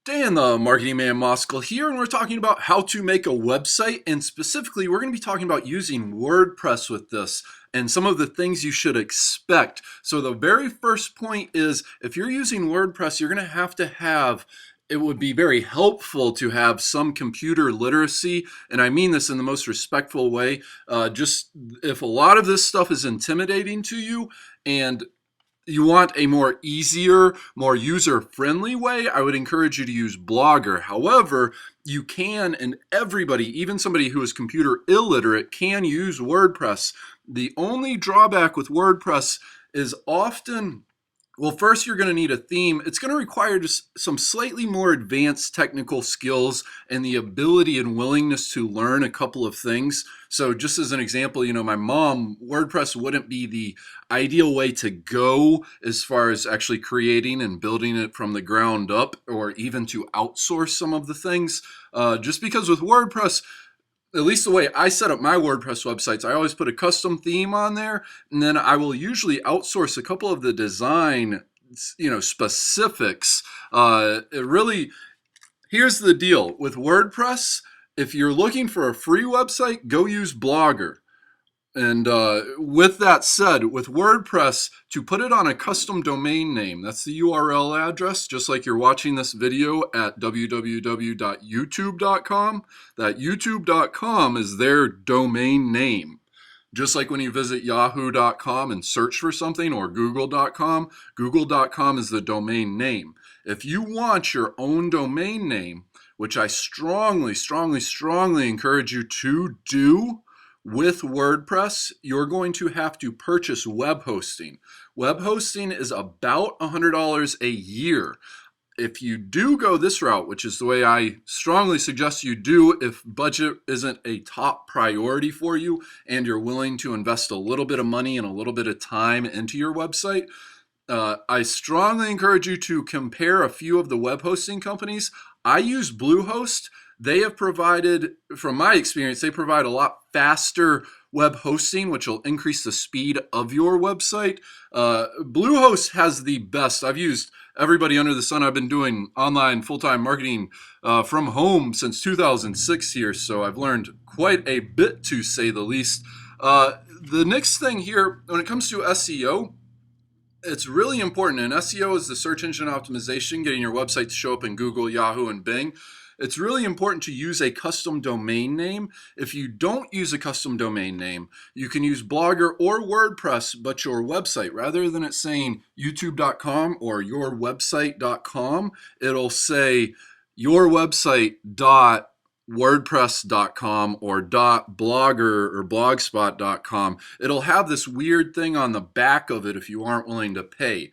Dan, the Marketing Man Moskal here, and we're talking about how to make a website, and specifically we're going to be talking about using WordPress with this and some of the things you should expect. So the very first point is if you're using WordPress, you're going to have it would be very helpful to have some computer literacy, and I mean this in the most respectful way. Just if a lot of this stuff is intimidating to you and you want a more easier, more user-friendly way, I would encourage you to use Blogger. However, you can, and everybody, even somebody who is computer illiterate, can use WordPress. The only drawback with WordPress is often, well, first you're going to need a theme. It's going to require just some slightly more advanced technical skills and the ability and willingness to learn a couple of things. So just as an example, my mom, WordPress wouldn't be the ideal way to go as far as actually creating and building it from the ground up, or even to outsource some of the things. Just because with WordPress, at least the way I set up my WordPress websites, I always put a custom theme on there, and then I will usually outsource a couple of the design, specifics. Here's the deal with WordPress. If you're looking for a free website, go use Blogger. And with that said, with WordPress, to put it on a custom domain name, that's the URL address, just like you're watching this video at www.youtube.com. That youtube.com is their domain name. Just like when you visit yahoo.com and search for something, or google.com, google.com is the domain name. If you want your own domain name, which I strongly, strongly, strongly encourage you to do, with WordPress, you're going to have to purchase web hosting. Web hosting is about $100 a year. If you do go this route, which is the way I strongly suggest you do if budget isn't a top priority for you and you're willing to invest a little bit of money and a little bit of time into your website, I strongly encourage you to compare a few of the web hosting companies. I use Bluehost. They have provided, from my experience, they provide a lot faster web hosting, which will increase the speed of your website. Bluehost has the best. I've used everybody under the sun. I've been doing online full-time marketing from home since 2006 here, so I've learned quite a bit, to say the least. The next thing here, when it comes to SEO, it's really important, and SEO is the search engine optimization, getting your website to show up in Google, Yahoo, and Bing. It's really important to use a custom domain name. If you don't use a custom domain name, you can use Blogger or WordPress, but your website, rather than it saying youtube.com or yourwebsite.com, it'll say yourwebsite.wordpress.com or .blogger or blogspot.com. It'll have this weird thing on the back of it if you aren't willing to pay.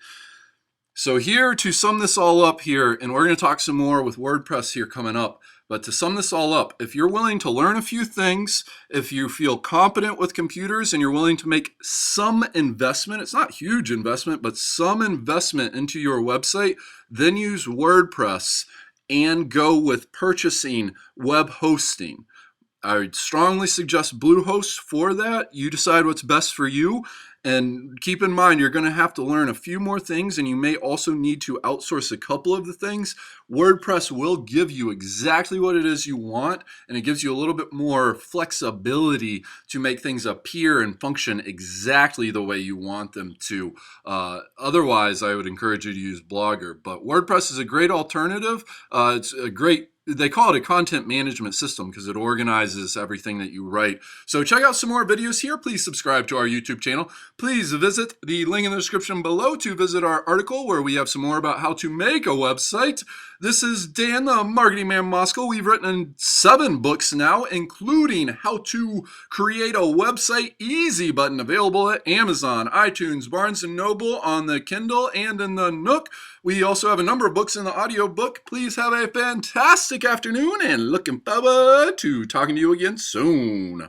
So here, to sum this all up here, and we're going to talk some more with WordPress here coming up, but to sum this all up, if you're willing to learn a few things, if you feel competent with computers and you're willing to make some investment, it's not huge investment, but some investment into your website, then use WordPress and go with purchasing web hosting. I would strongly suggest Bluehost for that. You decide what's best for you. And keep in mind, you're going to have to learn a few more things, and you may also need to outsource a couple of the things. WordPress will give you exactly what it is you want, and it gives you a little bit more flexibility to make things appear and function exactly the way you want them to. Otherwise, I would encourage you to use Blogger. But WordPress is a great alternative. It's a great, they call it a content management system because it organizes everything that you write. So check out some more videos here. Please subscribe to our YouTube channel. Please visit the link in the description below to visit our article where we have some more about how to make a website. This is Dan, the Marketing Man Moskal. We've written 7 books now, including How to Create a Website Easy button, available at Amazon, iTunes, Barnes & Noble, on the Kindle, and in the Nook. We also have a number of books in the audiobook. Please have a fantastic afternoon, and looking forward to talking to you again soon.